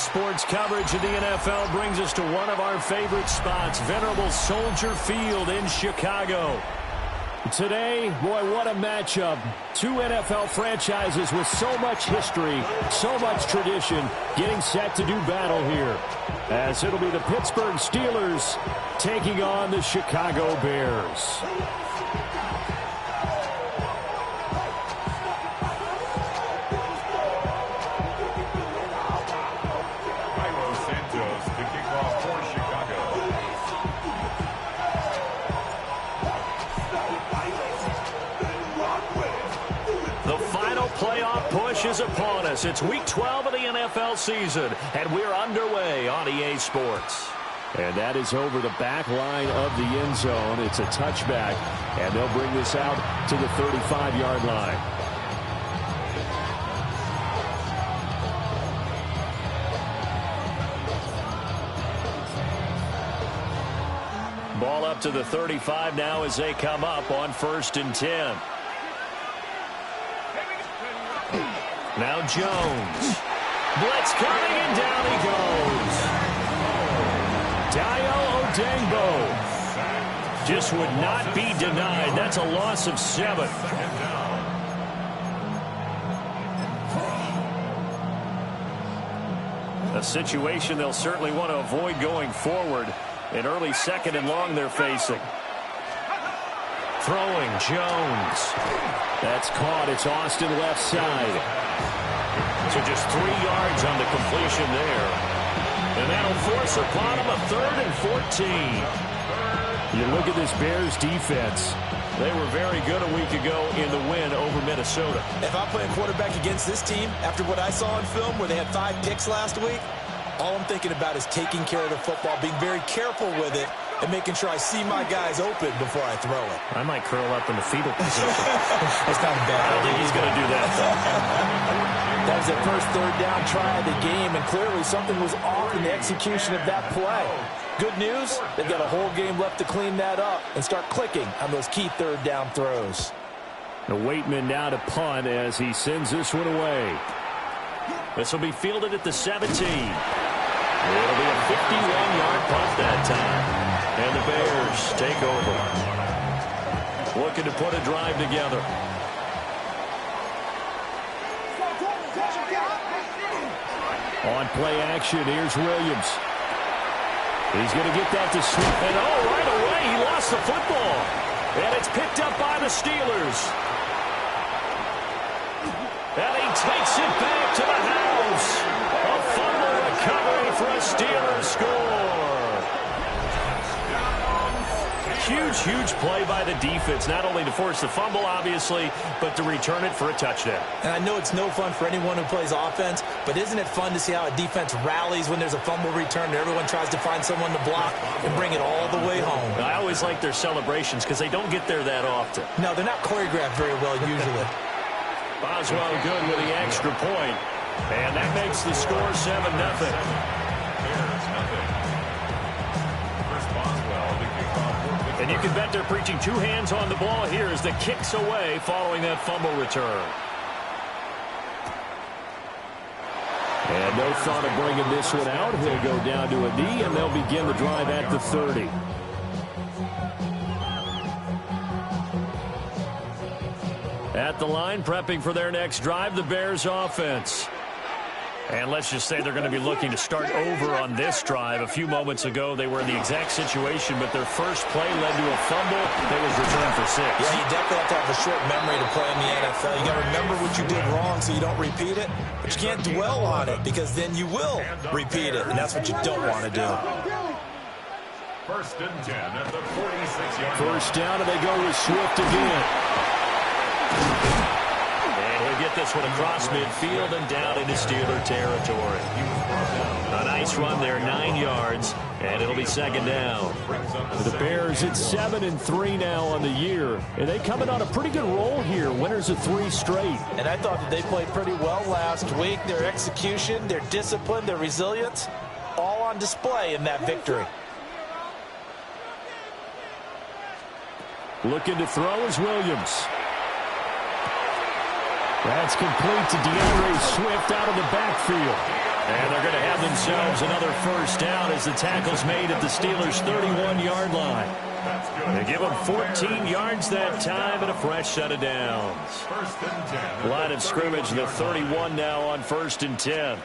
sports coverage of the NFL brings us to one of our favorite spots, venerable Soldier Field in Chicago. Today, boy, what a matchup. Two NFL franchises with so much history, so much tradition, getting set to do battle here. As it'll be the Pittsburgh Steelers taking on the Chicago Bears. Playoff push is upon us. It's week 12 of the NFL season, and we're underway on EA Sports. And that is over the back line of the end zone. It's a touchback, and they'll bring this out to the 35-yard line. Ball up to the 35 now as they come up on 1st and 10. Now Jones. Blitz coming, and down he goes. Dayo Odeyingbo just would not be denied. That's a loss of 7. A situation they'll certainly want to avoid going forward. An early 2nd and long they're facing. Throwing Jones. That's caught. It's Austin left side. So just 3 yards on the completion there. And that'll force upon him a 3rd and 14. You look at this Bears defense. They were very good a week ago in the win over Minnesota. If I'm playing quarterback against this team, after what I saw on film where they had 5 picks last week, all I'm thinking about is taking care of the football, being very careful with it, and making sure I see my guys open before I throw it. I might curl up in the fetal position. That's not bad. I don't think he's going to do that, though. That was their first 3rd down try of the game, and clearly something was off in the execution of that play. Good news, they've got a whole game left to clean that up and start clicking on those key 3rd down throws. The Waitman now to punt as he sends this one away. This will be fielded at the 17. It'll be a 51-yard punt that time. And the Bears take over. Looking to put a drive together. On play action, here's Williams. He's going to get that to Smith. And right away, he lost the football. And it's picked up by the Steelers. And he takes it back to the house. A fumble recovery for a Steelers score. Huge play by the defense, not only to force the fumble, obviously, but to return it for a touchdown. And I know it's no fun for anyone who plays offense, but isn't it fun to see how a defense rallies when there's a fumble return and everyone tries to find someone to block and bring it all the way home? I always like their celebrations because they don't get there that often. No, they're not choreographed very well usually. Boswell good with the extra point, and that makes the score 7-0. And you can bet they're preaching 2 hands on the ball here as the kick's away following that fumble return. And no thought of bringing this one out. He'll go down to a knee, and they'll begin the drive at the 30. At the line, prepping for their next drive, the Bears offense. And let's just say they're going to be looking to start over on this drive. A few moments ago, they were in the exact situation, but their first play led to a fumble that was returned for 6. Yeah, you definitely have to have a short memory to play in the NFL. You got to remember what you did wrong so you don't repeat it, but you can't dwell on it because then you will repeat it, and that's what you don't want to do. 1st and 10 at the 46-yard line. First down, and they go with Swift again. Get this one across midfield and down into Steeler territory. A nice run there, 9 yards, and it'll be 2nd down. The Bears at 7-3 now on the year, and they coming on a pretty good roll here. Winners of 3 straight. And I thought that they played pretty well last week. Their execution, their discipline, their resilience, all on display in that victory. Looking to throw is Williams. That's complete to DeAndre Swift out of the backfield. And they're going to have themselves another first down as the tackle's made at the Steelers' 31-yard line. They give them 14 yards that time and a fresh set of downs. Line of scrimmage, the 31 now on 1st and 10.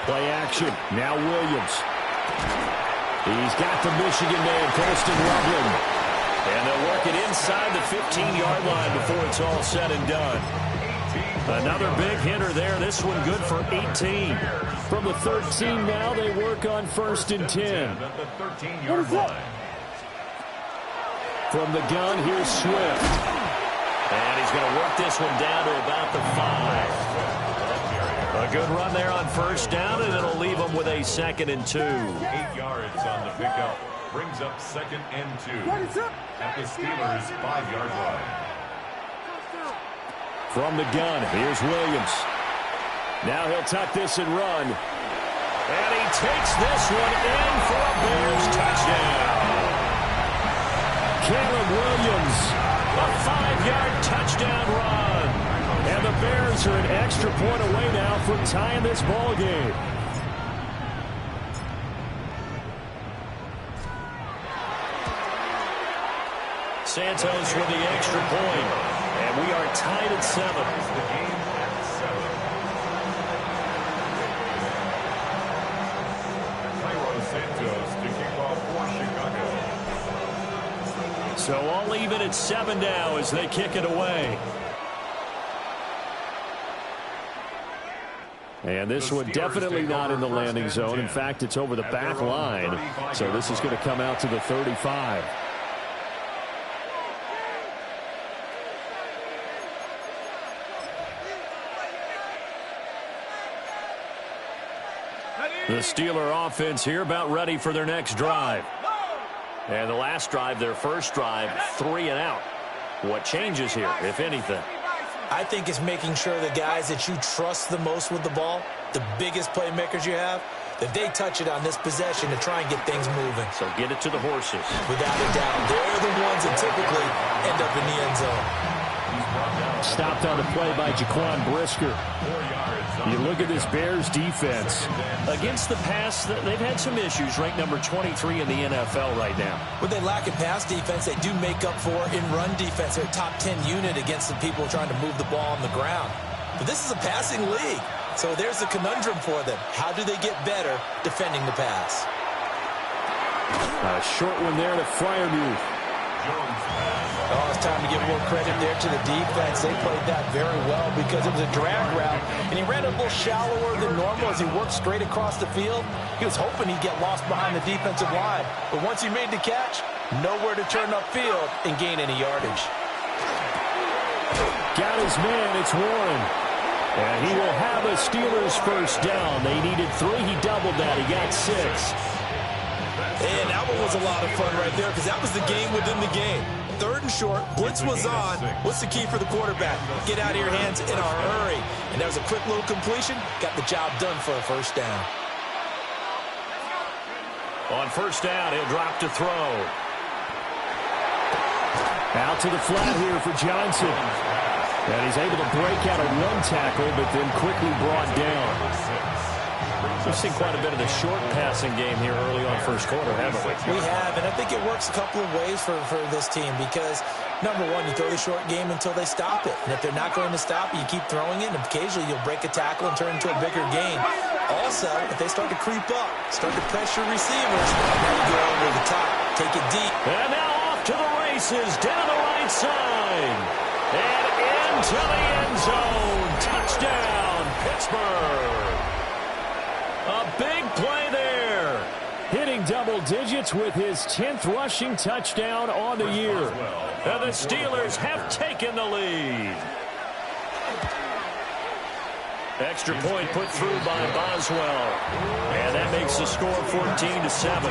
Play action. Now Williams. He's got the Michigan man, Colston Loveland. And they'll work it inside the 15-yard line before it's all said and done. Another big hitter there. This one good for 18. From the 13 now, they work on 1st and 10. From the gun, here's Swift. And he's going to work this one down to about the 5. A good run there on 1st down, and it'll leave them with a 2nd and 2. 8 yards on the pickup. Brings up 2nd and 2 at the Steelers' 5-yard line. From the gun, here's Williams. Now he'll tuck this and run. And he takes this one in for a Bears touchdown. Caleb Williams, a 5-yard touchdown run. And the Bears are an extra point away now from tying this ball game. Santos with the extra point. And we are tied at 7. The game at 7. Cairo Santos to kick off for Chicago. So all even at 7 now as they kick it away. And this one definitely not in the landing zone. In fact, it's over the back line. So this is going to come out to the 35. The Steeler offense here about ready for their next drive. And the last drive, their first drive, 3 and out. What changes here, if anything? I think it's making sure the guys that you trust the most with the ball, the biggest playmakers you have, that they touch it on this possession to try and get things moving. So get it to the horses. Without a doubt, they're the ones that typically end up in the end zone. Stopped on the play by Jaquan Brisker. You look at this Bears defense. Against the pass, they've had some issues. Ranked number 23 in the NFL right now. When they lack in pass defense, they do make up for in run defense. They're a top 10 unit against the people trying to move the ball on the ground. But this is a passing league. So there's the conundrum for them. How do they get better defending the pass? A short one there to Freiermuth. Oh, it's time to give more credit there to the defense. They played that very well because it was a drag route, and he ran a little shallower than normal as he worked straight across the field. He was hoping he'd get lost behind the defensive line, but once he made the catch, nowhere to turn upfield and gain any yardage. Got his man, it's Warren. And he will have a Steelers first down. They needed 3, he doubled that, he got 6. And that one was a lot of fun right there because that was the game within the game. 3rd and short, blitz was on. What's the key for the quarterback? Get out of your hands in a hurry. And that was a quick little completion. Got the job done for a first down. On first down, he'll drop to throw. Out to the flat here for Johnson. And he's able to break out of one tackle, but then quickly brought down. We've seen quite a bit of the short passing game here early on first quarter, haven't we? We have, and I think it works a couple of ways for this team because, number one, you throw the short game until they stop it. And if they're not going to stop it, you keep throwing it, and occasionally you'll break a tackle and turn it into a bigger gain. Also, if they start to creep up, start to pressure receivers, now you go over the top, take it deep. And now off to the races, down the right side. And into the end zone. Touchdown, Pittsburgh. A big play there. Hitting double digits with his 10th rushing touchdown on the year. And the Steelers have taken the lead. Extra point put through by Boswell. And that makes the score 14-7.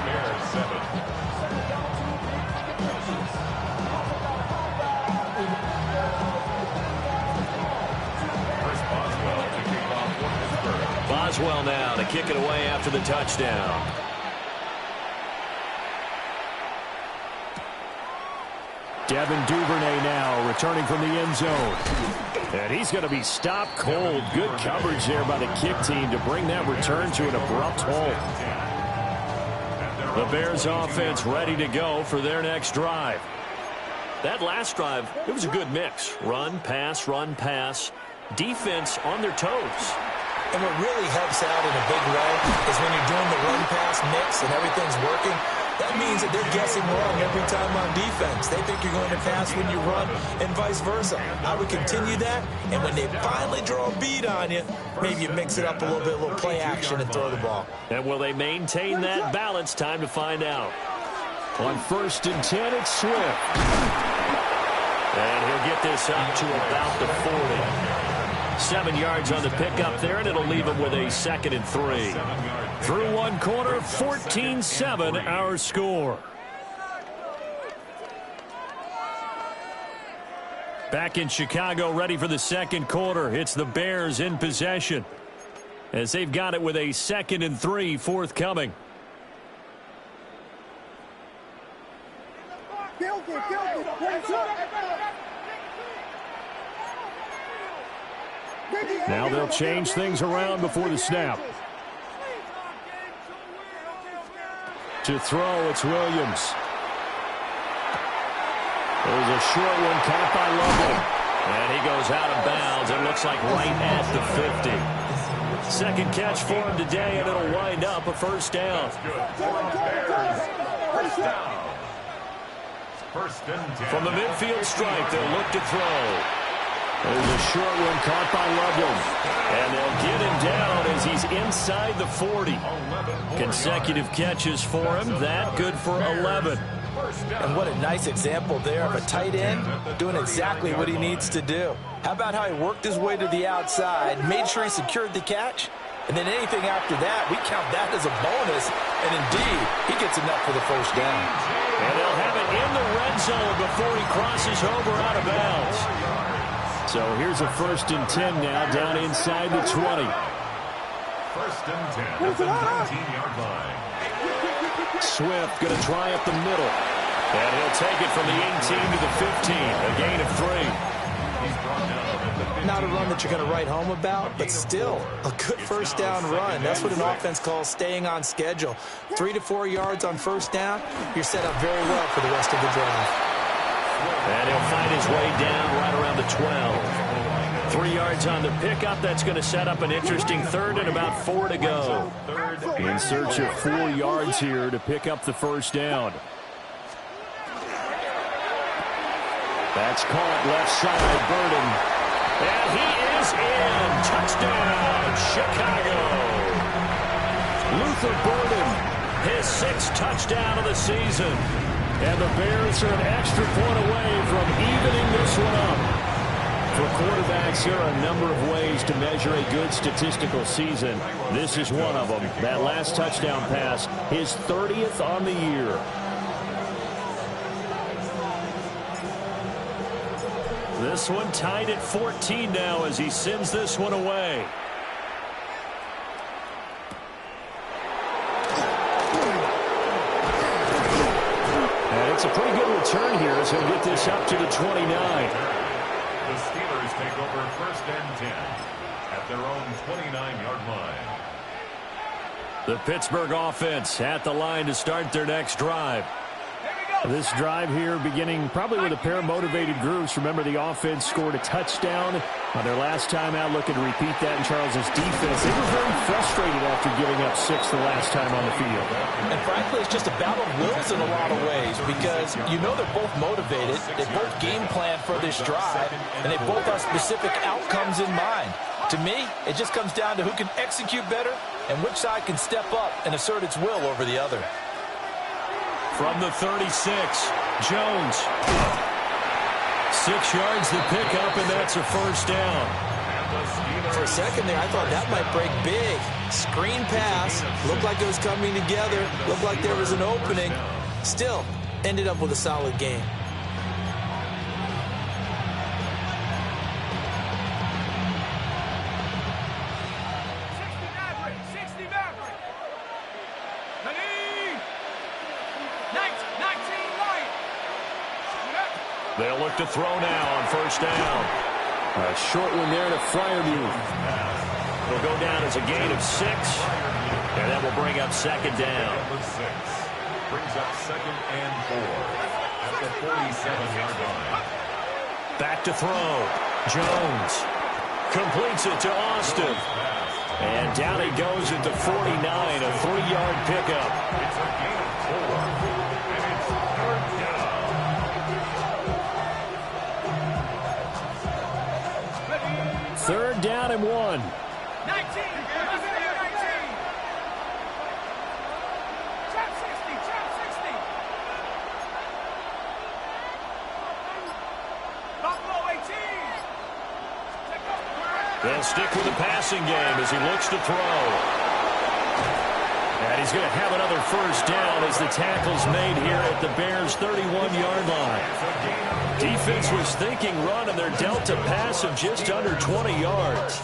Bears 7. Boswell now to kick it away after the touchdown. Devin Duvernay now returning from the end zone. And he's going to be stopped cold. Good coverage there by the kick team to bring that return to an abrupt halt. The Bears offense ready to go for their next drive. That last drive, it was a good mix. Run, pass, defense on their toes. And what really helps out in a big way is when you're doing the run-pass mix and everything's working, that means that they're guessing wrong every time on defense. They think you're going to pass when you run and vice versa. I would continue that, and when they finally draw a beat on you, maybe you mix it up a little bit, a little play action and throw the ball. And will they maintain that balance? Time to find out. On 1st and 10, it's Swift. And he'll get this up to about the 40. 7 yards on the pickup there, and it'll leave him with a 2nd and 3. Through one quarter, 14-7 our score. Back in Chicago, ready for the second quarter. It's the Bears in possession, as they've got it with a 2nd and 3 forthcoming. Now they'll change things around before the snap. To throw, it's Williams. There's a short one caught by Logan. And he goes out of bounds. It looks like right at the 50. Second catch for him today, and it'll wind up a first down. From the midfield stripe, they'll look to throw. There's a short one caught by Loveland. And they'll get him down as he's inside the 40. Consecutive catches for him. That good for 11. And what a nice example there of a tight end doing exactly what he needs to do. How about how he worked his way to the outside, made sure he secured the catch, and then anything after that, we count that as a bonus. And indeed, he gets enough for the first down. And they'll have it in the red zone before he crosses over out of bounds. So here's a 1st and 10 now, down inside the 20. 1st and 10 at the 19-yard line. Swift going to try up the middle. And he'll take it from the 18 to the 15, a gain of 3. Not a run that you're going to write home about, but still a good first down run. That's what an offense calls staying on schedule. 3 to 4 yards on first down, you're set up very well for the rest of the drive. And he'll find his way down right around the 12. 3 yards on the pickup. That's going to set up an interesting 3rd and about 4 to go. In search of 4 yards here to pick up the first down. That's caught left side, Burden. And he is in. Touchdown, Chicago. Luther Burden, his 6th touchdown of the season. And the Bears are an extra point away from evening this one up. For quarterbacks, there are a number of ways to measure a good statistical season. This is one of them. That last touchdown pass, his 30th on the year. This one tied at 14 now as he sends this one away. And it's a pretty good return here as he'll get this up to the 29. The Steelers take over 1st and 10 at their own 29-yard line. The Pittsburgh offense at the line to start their next drive. This drive here beginning probably with a pair of motivated groups. Remember, the offense scored a touchdown on their last time out, looking to repeat that in Charles's defense. They were very frustrated after giving up 6 the last time on the field. And frankly, it's just a battle of wills in a lot of ways because you know they're both motivated. They both game plan for this drive, and they both have specific outcomes in mind. To me, it just comes down to who can execute better and which side can step up and assert its will over the other. From the 36, Jones. 6 yards the pickup, and that's a first down. For a second there, I thought that might break big. Screen pass. Looked like it was coming together. Looked like there was an opening. Still, ended up with a solid game. They'll look to throw now on first down. A short one there to Freiermuth. It'll go down as a gain of 6. And that will bring up second down. Brings up second and 4 at the 47-yard line. Back to throw. Jones completes it to Austin. And down he goes at the 49, a 3-yard pickup. It's a gain of 4, and it's third down. Third down and 1. 19. They'll stick with the passing game as he looks to throw. And he's going to have another first down as the tackle's made here at the Bears' 31-yard line. Defense was thinking run, and they're dealt a pass of just under 20 yards.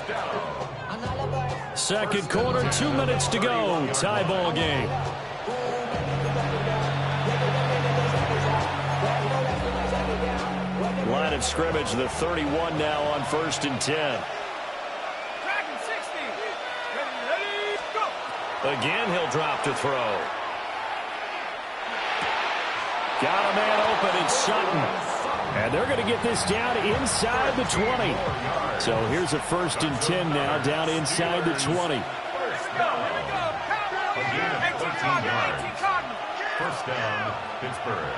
Second quarter, 2 minutes to go. Tie ball game. Line of scrimmage, the 31 now on first and 10. Again, he'll drop to throw. Got a man open, it's Sutton. And they're going to get this down inside the 20. So here's a first and 10 now, down inside the 20. A gain of 13 yards. First down, Pittsburgh.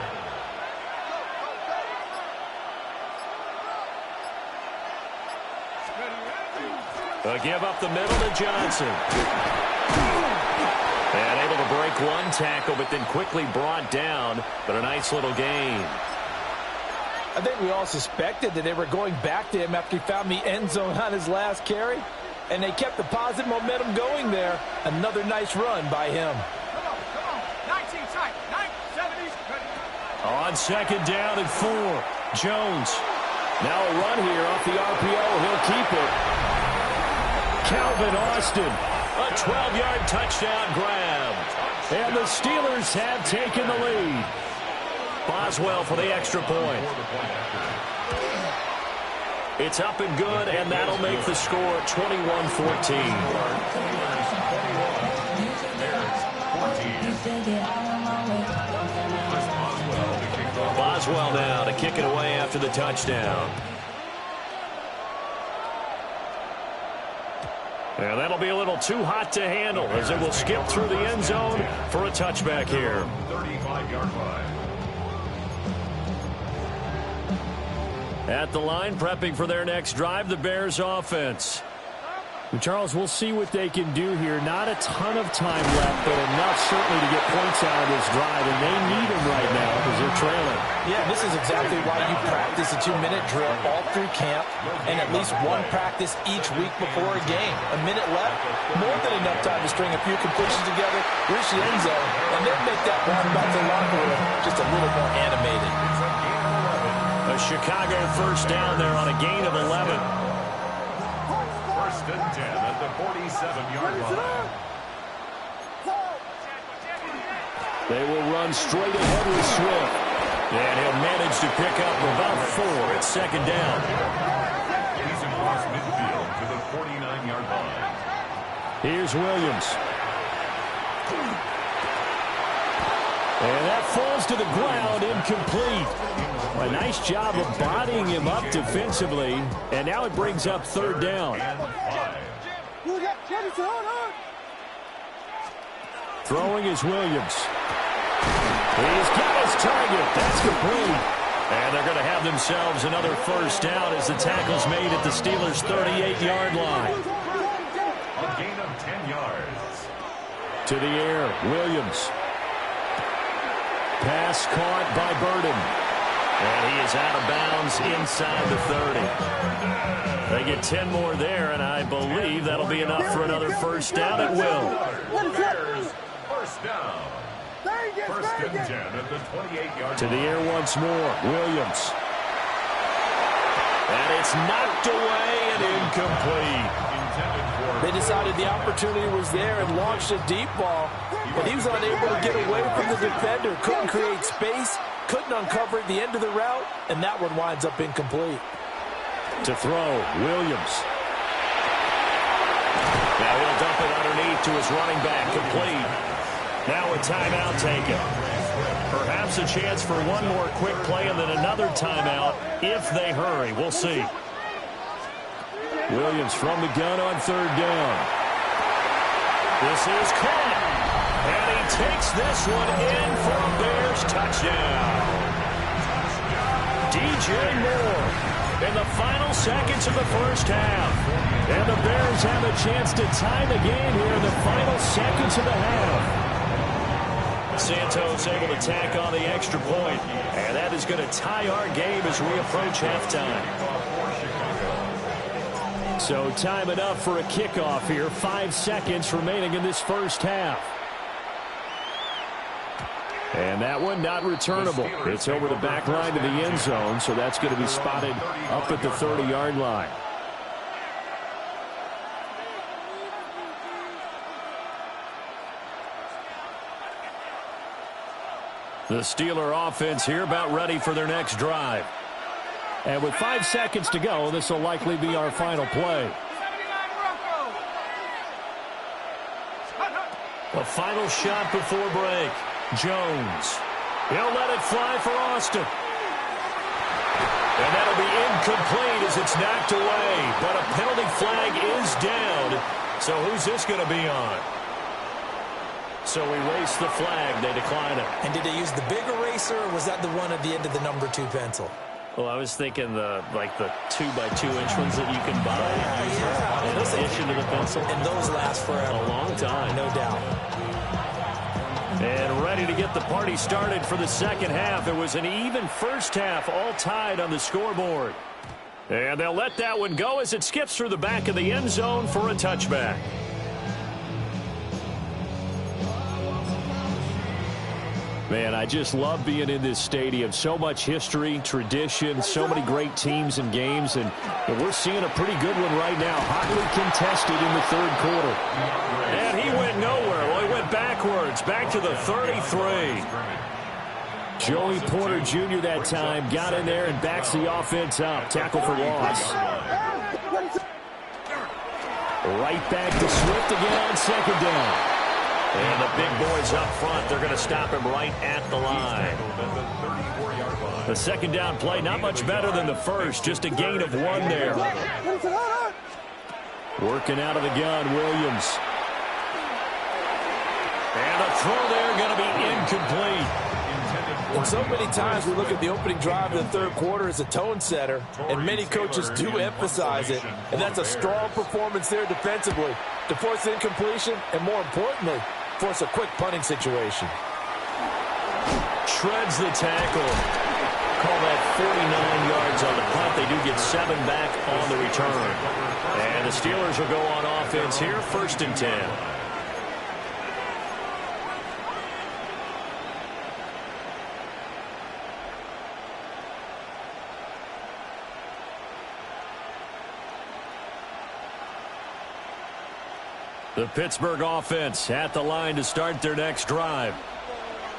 A give up the middle to Johnson. And able to break one tackle, but then quickly brought down. But a nice little gain. I think we all suspected that they were going back to him after he found the end zone on his last carry. And they kept the positive momentum going there. Another nice run by him. Come on. 19 tight. 9, 70s. On second down and 4. Jones. Now a run here off the RPO. He'll keep it. Calvin Austin. A 12-yard touchdown grab. And the Steelers have taken the lead. Boswell for the extra point. It's up and good, and that'll make the score 21-14. Boswell now to kick it away after the touchdown. And that'll be a little too hot to handle as it will skip through the end zone for a touchback here. 35-yard line. At the line, prepping for their next drive, the Bears offense. And Charles, we'll see what they can do here. Not a ton of time left, but enough certainly to get points out of this drive, and they need them right now because they're trailing. Yeah, this is exactly why you practice a 2-minute drill all through camp and at least one practice each week before a game. A minute left, more than enough time to string a few completions together, reach the end zone, and then make that walk back to the locker room just a little more animated. A Chicago first down there on a gain of 11. First and 10 at the 47-yard line. They will run straight ahead with Swift. And he'll manage to pick up about 4 at second down. He's across midfield to the 49-yard line. Here's Williams. And that falls to the ground, incomplete. A nice job of bodying him up defensively. And now it brings up third down. Throwing is Williams. He's got his target. That's complete. And they're going to have themselves another first down as the tackle's made at the Steelers' 38-yard line. A gain of 10 yards. To the air, Williams. Pass caught by Burden. And he is out of bounds inside the 30. They get 10 more there, and I believe that'll be enough for another first down at will. Bears, first down. First and 10 at the 28-yard line. To the air once more, Williams. And it's knocked away and incomplete. Intended for They decided the opportunity was there and launched a deep ball, but he was unable to get away from the defender, couldn't create space, couldn't uncover at the end of the route, and that one winds up incomplete. To throw, Williams. Now he'll dump it underneath to his running back, complete. Now a timeout taken. Perhaps a chance for one more quick play and then another timeout if they hurry. We'll see. Williams from the gun on third down. This is caught. And he takes this one in for a Bears touchdown. DJ Moore in the final seconds of the first half. And the Bears have a chance to tie the game here in the final seconds of the half. Santos able to tack on the extra point. And that is going to tie our game as we approach halftime. So time enough for a kickoff here. 5 seconds remaining in this first half. And that one not returnable. It's over the back line to the end zone, so that's going to be spotted up at the 30-yard line. The Steeler offense here about ready for their next drive. And with 5 seconds to go, this will likely be our final play. A final shot before break. Jones. He'll let it fly for Austin. And that'll be incomplete as it's knocked away. But a penalty flag is down. So who's this going to be on? So erase the flag. They decline it. And did they use the big eraser, or was that the one at the end of the number 2 pencil? Well, I was thinking the 2x2-inch ones that you can buy. Yeah. In addition to the pencil. And those last forever. A long time. No doubt. And ready to get the party started for the second half. It was an even first half, all tied on the scoreboard. And they'll let that one go as it skips through the back of the end zone for a touchback. Man, I just love being in this stadium. So much history, tradition, so many great teams and games. And we're seeing a pretty good one right now. Hotly contested in the third quarter. And he went nowhere. Well, he went backwards, back to the 33. Joey Porter Jr. that time got in there and backs the offense up. Tackle for loss. Right back to Swift again on second down. And the big boys up front, they're going to stop him right at the line. The second down play, not much better than the first, just a gain of 1 there. Working out of the gun, Williams. And a throw there going to be incomplete. And so many times we look at the opening drive of the third quarter as a tone setter, and many coaches do emphasize it, and that's a strong performance there defensively to force incompletion and, more importantly, force a quick punting situation. Shreds the tackle. Call that 49 yards on the punt. They do get 7 back on the return. And the Steelers will go on offense here, 1st and 10. The Pittsburgh offense at the line to start their next drive.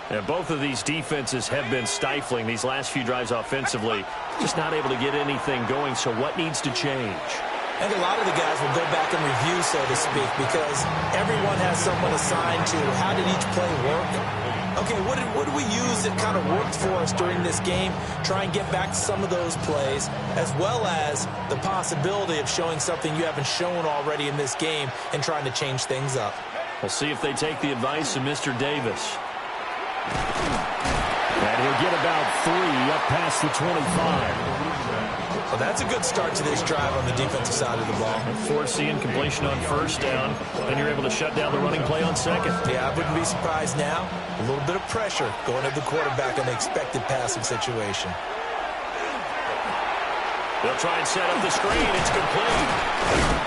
And both of these defenses have been stifling these last few drives offensively. Just not able to get anything going, so what needs to change? And a lot of the guys will go back and review, so to speak, because everyone has someone assigned to how did each play work. Okay, what did we use that kind of worked for us during this game? Try and get back to some of those plays, as well as the possibility of showing something you haven't shown already in this game and trying to change things up. We'll see if they take the advice of Mr. Davis. And he'll get about 3 up past the 25. Well, that's a good start to this drive on the defensive side of the ball. Force the incompletion on first down, and you're able to shut down the running play on second. Yeah, I wouldn't be surprised now. A little bit of pressure going at the quarterback in the expected passing situation. They'll try and set up the screen. It's complete.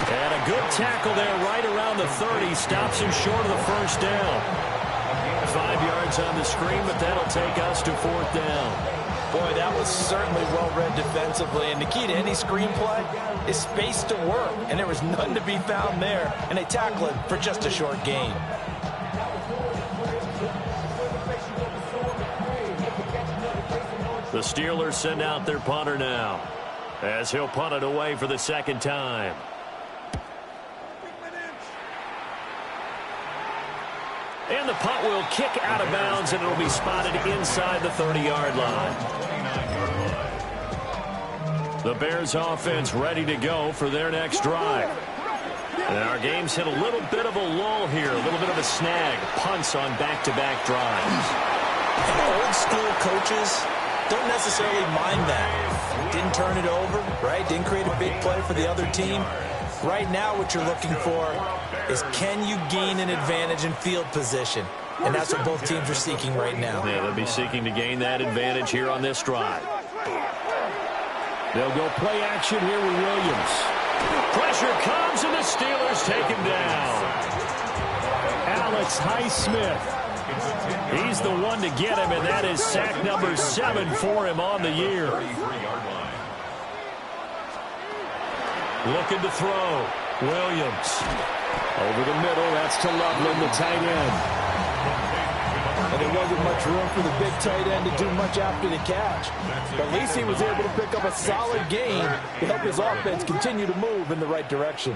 And a good tackle there right around the 30. Stops him short of the first down. 5 yards on the screen, but that'll take us to 4th down. Boy, that was certainly well-read defensively, and the key to any screenplay is space to work, and there was none to be found there, and they tackle it for just a short gain. The Steelers send out their punter now, as he'll punt it away for the second time. And the punt will kick out of bounds, and it'll be spotted inside the 30-yard line. The Bears offense ready to go for their next drive. And our game's hit a little bit of a lull here, a little bit of a snag. Punts on back-to-back drives. And old school coaches don't necessarily mind that. Didn't turn it over, right? Didn't create a big play for the other team. Right now what you're looking for is, can you gain an advantage in field position? And that's what both teams are seeking right now. Yeah, they'll be seeking to gain that advantage here on this drive. They'll go play action here with Williams. Pressure comes, and the Steelers take him down. Alex Highsmith. He's the one to get him, and that is sack number 7 for him on the year. Looking to throw. Williams. Over the middle, that's to Loveland, the tight end. And there wasn't much room for the big tight end to do much after the catch. But at least he was able to pick up a solid gain to help his offense continue to move in the right direction.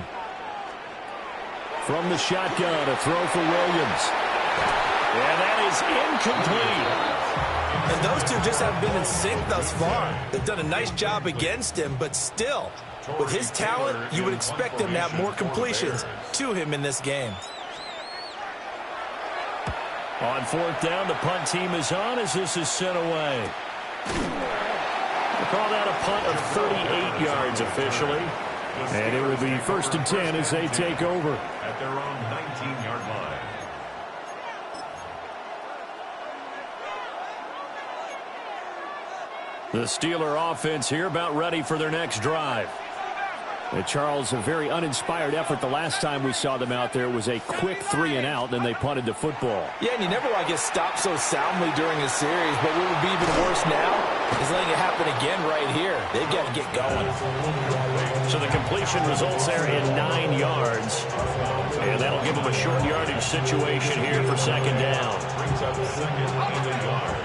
From the shotgun, a throw for Williams. And that is incomplete. And those two just haven't been in sync thus far. They've done a nice job against him, but still, with his talent, you would expect him to have more completions to him in this game. On 4th down, the punt team is on as this is sent away. They call that a punt of 38 yards officially. And it will be 1st and 10 as they take over. At their own 19-yard line. The Steeler offense here about ready for their next drive. Charles, a very uninspired effort the last time we saw them out there. It was a quick 3-and-out, and they punted the football. Yeah, and you never want to get stopped so soundly during a series, but what would be even worse now is letting it happen again right here. They've got to get going. So the completion results there in 9 yards, and that'll give them a short yardage situation here for 2nd down. Brings up 2nd and a yard.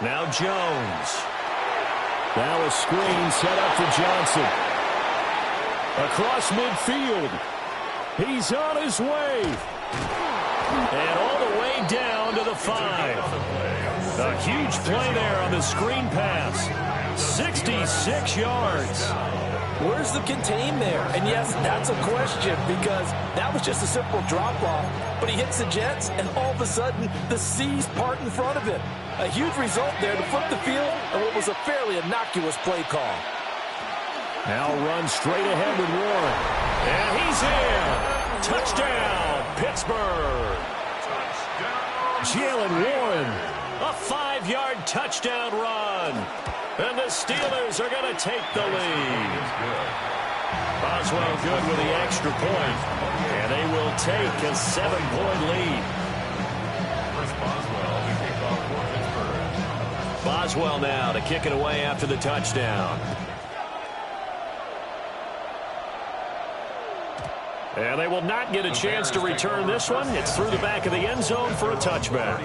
Now Jones. Now a screen set up for Johnson. Across midfield. He's on his way. And all the way down to the 5. A huge play there on the screen pass. 66 yards. Where's the contain there? And yes, that's a question, because that was just a simple drop-off. But he hits the Jets, and all of a sudden, the seas part in front of him. A huge result there to flip the field and what was a fairly innocuous play call. Now runs straight ahead with Warren. And he's in. Touchdown, Pittsburgh. Jalen Warren. A 5-yard touchdown run. And the Steelers are going to take the lead. Boswell good with the extra point. And they will take a 7-point lead. Boswell now to kick it away after the touchdown. And they will not get a chance to return this one. It's through the back of the end zone for a touchback.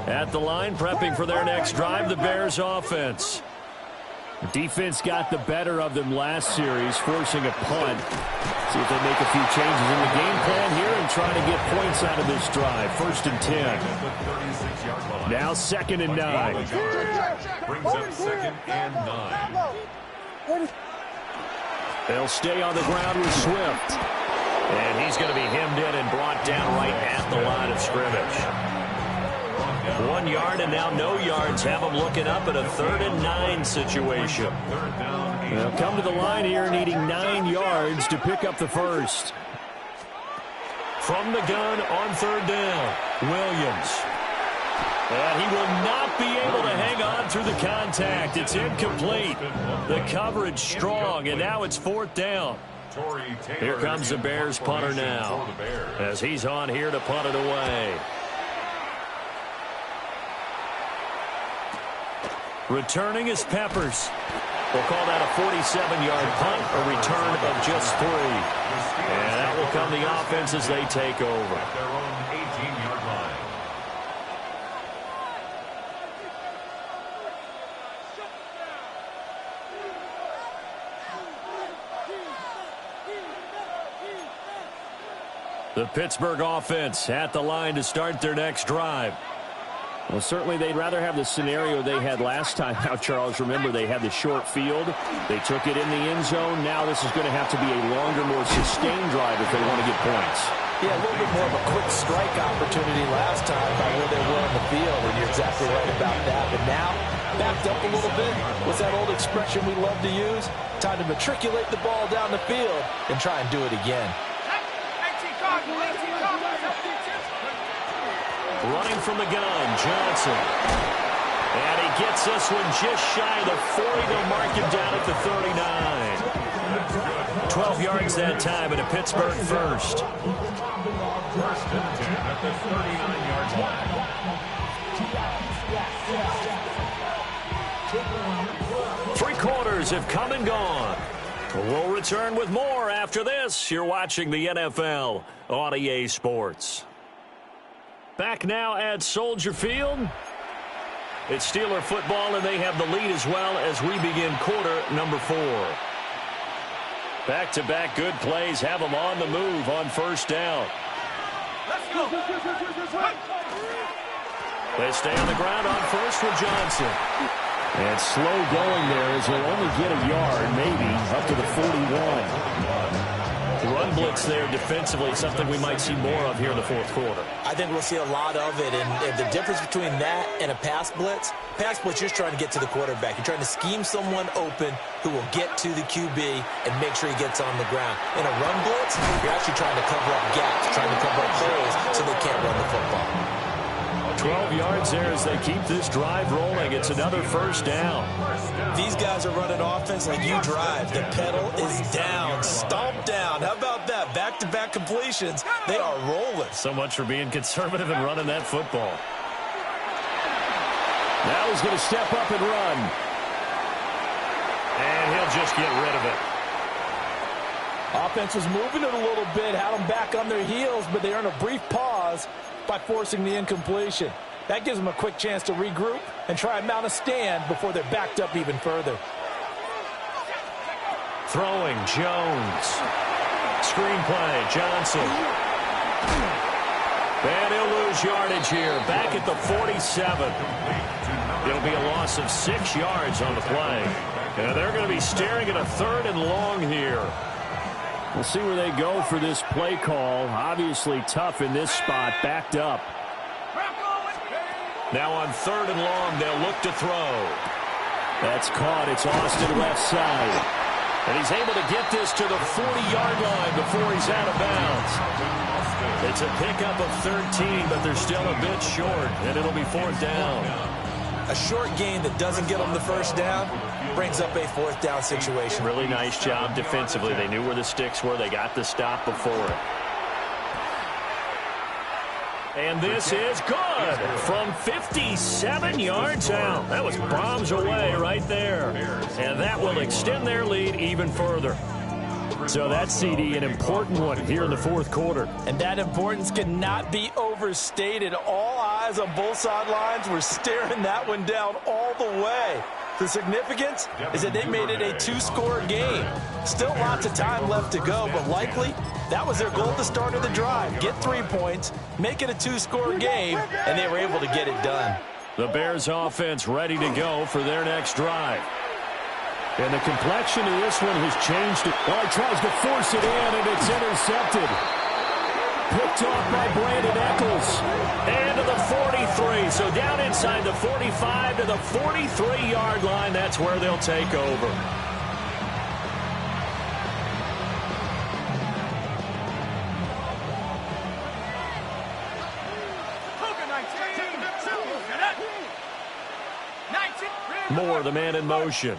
At the line, prepping for their next drive, the Bears offense. The defense got the better of them last series, forcing a punt. See if they make a few changes in the game plan here and try to get points out of this drive. 1st and 10. Now 2nd and 9. Brings up 2nd and 9. They'll stay on the ground with Swift. And he's going to be hemmed in and brought down right at the line of scrimmage. 1 yard and now no yards. Have them looking up at a 3rd and 9 situation. They'll come to the line here needing 9 yards to pick up the first. From the gun on 3rd down, Williams. And he will not be able to hang on through the contact. It's incomplete. The coverage strong, and now it's 4th down. Here comes the Bears punter now, as he's on here to punt it away. Returning is Peppers. We'll call that a 47-yard punt, a return of just 3. And that will come the offense as they take over. At their own 18-yard line. The Pittsburgh offense at the line to start their next drive. Well, certainly they'd rather have the scenario they had last time out, Charles. Remember, they had the short field. They took it in the end zone. Now this is going to have to be a longer, more sustained drive if they want to get points. Yeah, a little bit more of a quick strike opportunity last time by where they were on the field, and you're exactly right about that. But now, backed up a little bit. What's that old expression we love to use? Time to matriculate the ball down the field and try and do it again. Running from the gun, Johnson. And he gets this one just shy of the 40. They'll mark him down at the 39. 12 yards that time and a Pittsburgh first. First and 10 at the 39-yard line. 3 quarters have come and gone. We'll return with more after this. You're watching the NFL on EA Sports. Back now at Soldier Field. It's Steeler football, and they have the lead as well as we begin quarter number 4. Back-to-back good plays have them on the move on first down. Let's go. They stay on the ground on first with Johnson. And slow going there as he'll only get a yard, maybe, up to the 41. Run blitz there defensively, something we might see more of here in the fourth quarter. I think we'll see a lot of it, and the difference between that and a pass blitz, you're just trying to get to the quarterback. You're trying to scheme someone open who will get to the QB and make sure he gets on the ground. In a run blitz, you're actually trying to cover up gaps, trying to cover up holes so they can't run the football. 12 yards there as they keep this drive rolling. It's another first down. These guys are running offense like you drive. The pedal is down, stomp down. How about that? Back-to-back completions. They are rolling. So much for being conservative and running that football. Now he's going to step up and run. And he'll just get rid of it. Offense was moving it a little bit, had them back on their heels, but they earned a brief pause by forcing the incompletion. That gives them a quick chance to regroup and try and mount a stand before they're backed up even further. Throwing, Jones. Screenplay, Johnson. And he'll lose yardage here, back at the 47. It'll be a loss of 6 yards on the play. And they're going to be staring at a 3rd and long here. We'll see where they go for this play call. Obviously tough in this spot, backed up. Now on 3rd and long, they'll look to throw. That's caught. It's Austin left side. And he's able to get this to the 40-yard line before he's out of bounds. It's a pickup of 13, but they're still a bit short, and it'll be 4th down. A short gain that doesn't get them the first down brings up a 4th down situation. Really nice job defensively. They knew where the sticks were. They got the stop before it. And this is good from 57 yards out. That was bombs away right there. And that will extend their lead even further. So that's, CD, an important one here in the fourth quarter. And that importance cannot be overstated. All eyes on both sidelines were staring that one down all the way. The significance is that they made it a 2-score game. Still lots of time left to go, but likely that was their goal at the start of the drive. Get 3 points, make it a 2-score game, and they were able to get it done. The Bears offense ready to go for their next drive. And the complexion of this one has changed. Well, he tries to force it in, and it's intercepted. Picked off by Brandon Eccles. And to the 43. So down inside the 45 to the 43-yard line. That's where they'll take over. Moore, the man in motion.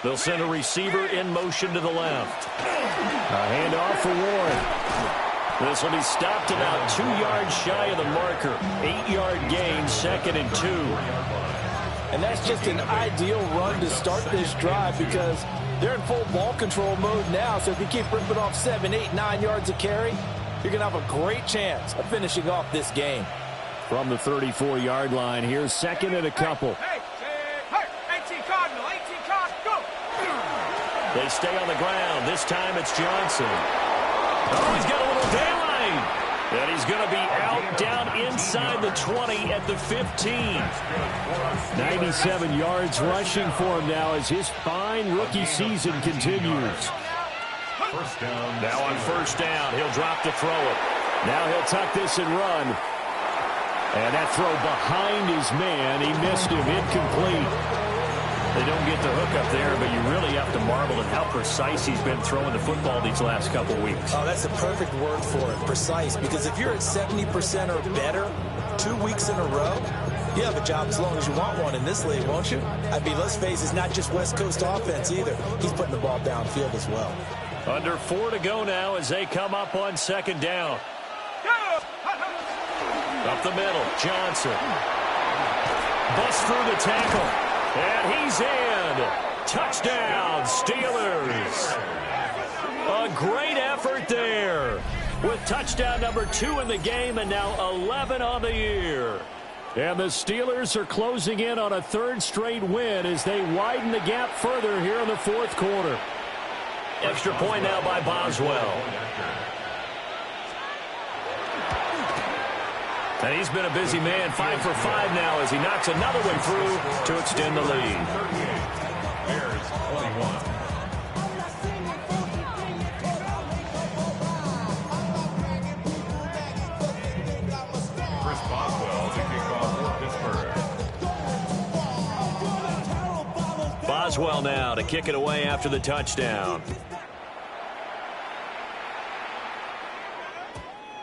They'll send a receiver in motion to the left. A handoff for Warren. This will be stopped about 2 yards shy of the marker. 8-yard gain, 2nd and 2. And that's just an ideal run to start this drive because they're in full ball control mode now. So if you keep ripping off 7, 8, 9 yards of carry, you're going to have a great chance of finishing off this game. From the 34-yard line, here's 2nd and a couple. 18 Cardinal, 18 Cardinal, go! They stay on the ground. This time it's Johnson. Oh, he's got a little daylight. And he's going to be out down inside the 20 at the 15. 97 yards rushing for him now as his fine rookie season continues. Now on first down, he'll drop to throw it. Now he'll tuck this and run. And that throw behind his man, he missed him, incomplete. They don't get the hook up there, but you really have to marvel at how precise he's been throwing the football these last couple weeks. Oh, that's the perfect word for it, precise. Because if you're at 70% or better 2 weeks in a row, you have a job as long as you want one in this league, won't you? I mean, let's face it, it's not just West Coast offense either. He's putting the ball downfield as well. Under 4 to go now as they come up on 2nd down. Up the middle, Johnson. Busts through the tackle. And he's in. Touchdown, Steelers. A great effort there with touchdown number 2 in the game and now 11 on the year. And the Steelers are closing in on a 3rd straight win as they widen the gap further here in the 4th quarter. Extra point now by Boswell. And he's been a busy man, 5 for 5 now as he knocks another one through to extend the lead. Bears 21. Chris Boswell to kick off for Pittsburgh. Boswell now to kick it away after the touchdown.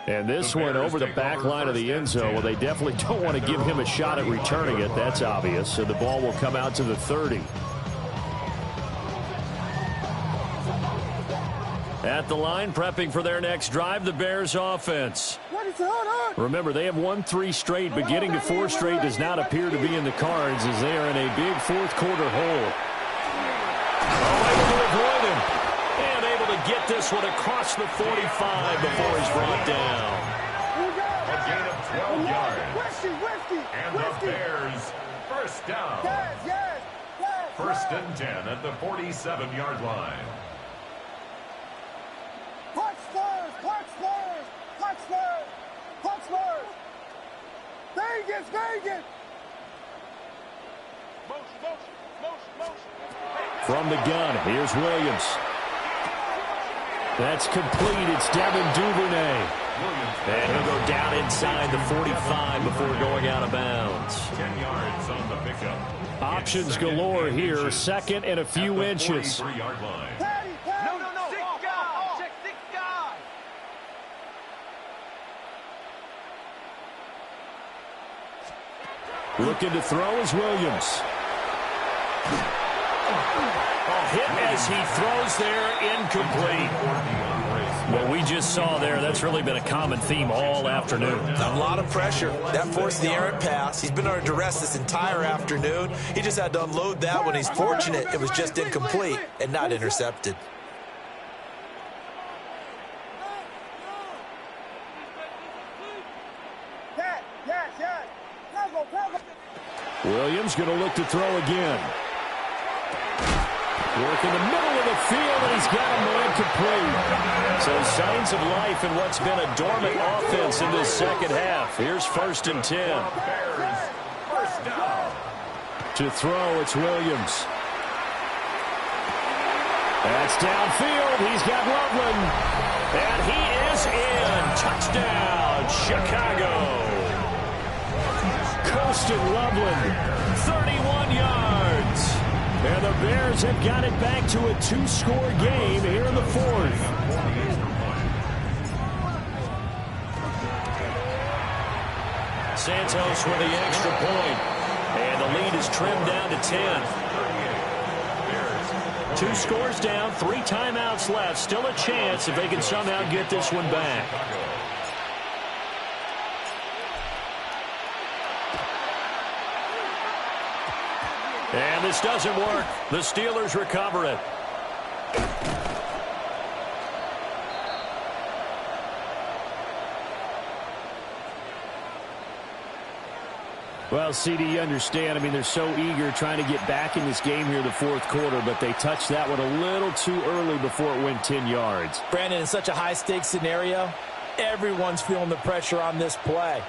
And this one over the back line of the end zone. Well, they definitely don't want to give him a shot at returning it. That's obvious. So the ball will come out to the 30. At the line, prepping for their next drive, the Bears offense. Remember, they have won 3 straight, but getting to 4 straight does not appear to be in the cards as they are in a big 4th quarter hole. Oh, able to avoid him. And able to get this one across the 45 before he's brought down. A gain of 12 yards. And the Bears first down. First and 10 at the 47-yard line. Vegas! From the gun, here's Williams. That's complete. It's Devin Duvernay. And he'll go down inside the 45 before going out of bounds. 10 yards on the pickup. Options galore here. 2nd and a few inches. 43-yard line. No. Six guys. Looking to throw is Williams. Hit as he throws there, incomplete. What we just saw there, that's really been a common theme all afternoon. A lot of pressure. That forced the errant pass. He's been under duress this entire afternoon. He just had to unload that one. He's fortunate it was just incomplete and not intercepted. Williams going to look to throw again. Work in the middle of the field, and he's got a man complete. So signs of life in what's been a dormant offense in this 2nd half. Here's 1st and 10. Bears first down. To throw, it's Williams. That's downfield. He's got Loveland. And he is in. Touchdown, Chicago. Coasted Loveland, 31 yards. And the Bears have got it back to a 2-score game here in the 4th. Santos with the extra point. And the lead is trimmed down to 10. 2 scores down, 3 timeouts left. Still a chance if they can somehow get this one back. And this doesn't work. The Steelers recover it. Well, CD, you understand. I mean, they're so eager trying to get back in this game here in the fourth quarter, but they touched that one a little too early before it went 10 yards. Brandon, in such a high-stakes scenario, everyone's feeling the pressure on this play.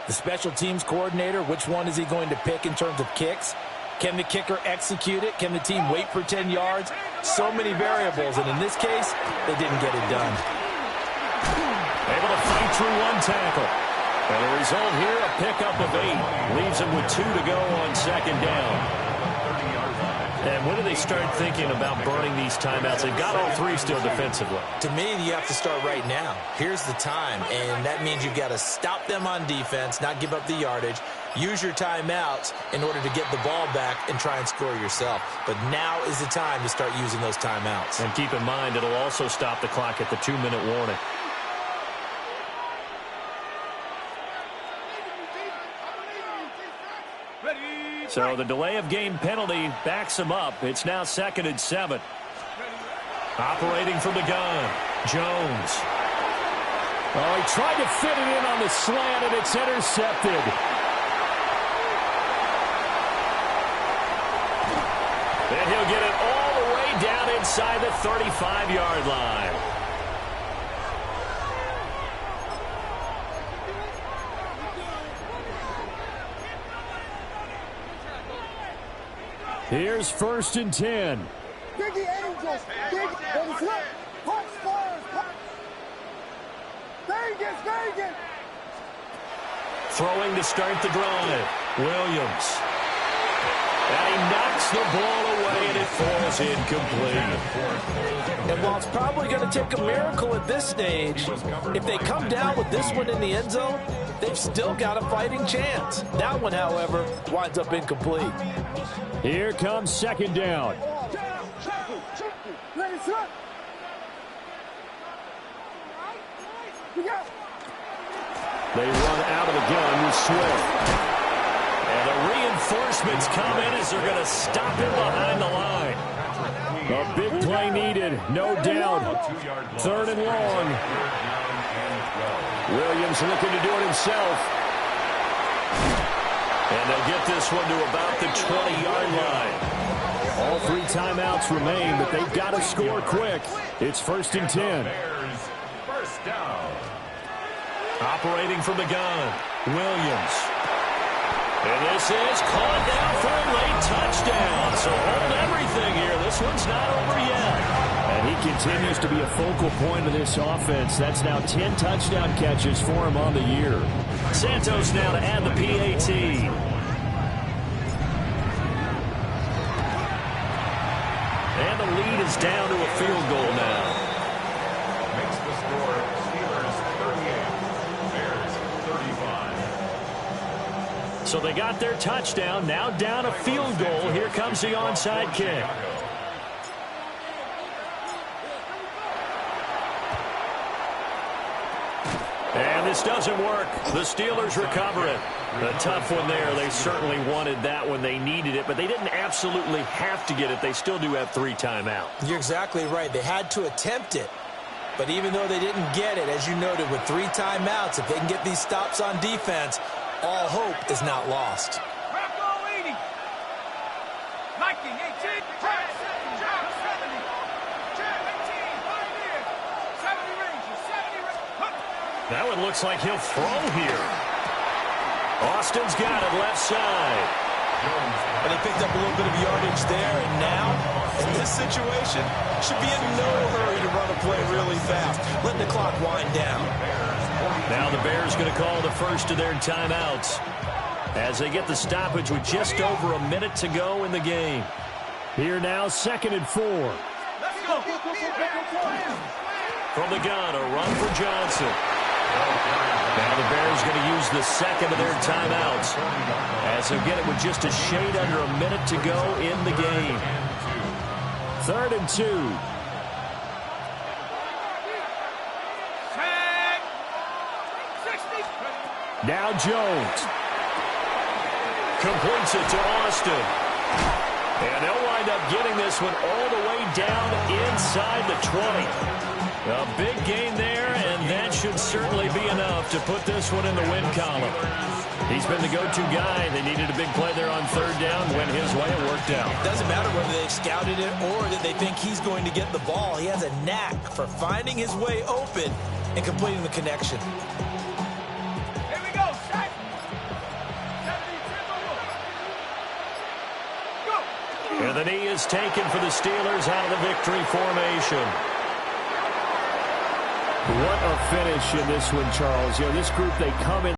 The special teams coordinator, which one is he going to pick in terms of kicks? Can the kicker execute it? Can the team wait for 10 yards? So many variables, and in this case, they didn't get it done. Able to fight through 1 tackle. And the result here, a pickup of 8. Leaves them with 2 to go on second down. And when do they start thinking about burning these timeouts? They've got all 3 still defensively. To me, you have to start right now. Here's the time, and that means you've got to stop them on defense, not give up the yardage, use your timeouts in order to get the ball back and try and score yourself. But now is the time to start using those timeouts. And keep in mind, it'll also stop the clock at the 2-minute warning. So the delay of game penalty backs him up. It's now 2nd and 7. Operating from the gun, Jones. Oh, he tried to fit it in on the slant, and it's intercepted. And he'll get it all the way down inside the 35-yard line. Here's 1st and 10. Dig the Angels. Dig. Punch Spurs. Vegas. Throwing to start the drive. Williams. And he knocks the ball away, and it falls incomplete. And while it's probably going to take a miracle at this stage, if they come down with this one in the end zone, they've still got a fighting chance. That one, however, winds up incomplete. Here comes 2nd down. They run out of the gun with Swift. And the reinforcements come in as they're going to stop him behind the line. A big play needed, no doubt. 3rd and long. Williams looking to do it himself. And they'll get this one to about the 20-yard line. All 3 timeouts remain, but they've got to score quick. It's 1st and 10. First down. Operating from the gun, Williams. And this is caught down for a late touchdown. So hold everything here. This one's not over yet. And he continues to be a focal point of this offense. That's now 10 touchdown catches for him on the year. Santos now to add the PAT. And the lead is down to a field goal now. Makes the score Steelers 38, Bears 35. So they got their touchdown, now down a field goal. Here comes the onside kick. And this doesn't work. The Steelers recover it. A tough one there. They certainly wanted that one. They needed it, but they didn't absolutely have to get it. They still do have 3 timeouts. You're exactly right. They had to attempt it. But even though they didn't get it, as you noted, with 3 timeouts, if they can get these stops on defense, all hope is not lost. That one looks like he'll throw here. Austin's got it left side. And they picked up a little bit of yardage there, and now, in this situation, should be in no hurry to run a play really fast. Let the clock wind down. Now the Bears going to call the first of their timeouts as they get the stoppage with just over a minute to go in the game. Here now, 2nd and 4. From the gun, a run for Johnson. Now the Bears going to use the second of their timeouts as they'll get it with just a shade under a minute to go in the game. 3rd and 2. Now Jones. Completes it to Austin. And they'll wind up getting this one all the way down inside the 20. A big gain there, and that should certainly be enough to put this one in the win column. He's been the go-to guy. They needed a big play there on 3rd down. Went his way. It worked out. Doesn't matter whether they've scouted it or that they think he's going to get the ball. He has a knack for finding his way open and completing the connection. Here we go, set. Go. And the knee is taken for the Steelers out of the victory formation. What a finish in this one, Charles. You know, this group, they come in.